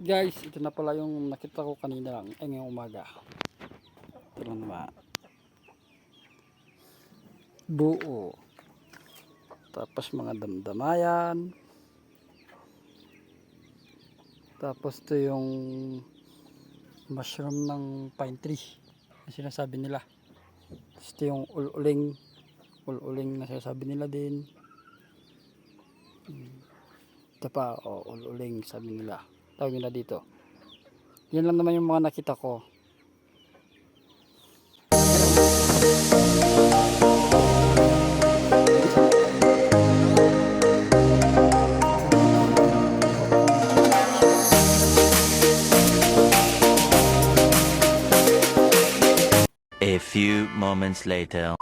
Guys, ito na pala yung nakita ko kanina lang, ngayong umaga. Ito lang naman. Buo. Tapos mga damdamayan. Tapos ito yung mushroom ng pine tree na sinasabi nila. Tapos ito yung ululing. Ululing na sinasabi nila din. Ito pa, ululing sabi nila. Tawag nila dito. Yan lang naman yung mga nakita ko. A few moments later.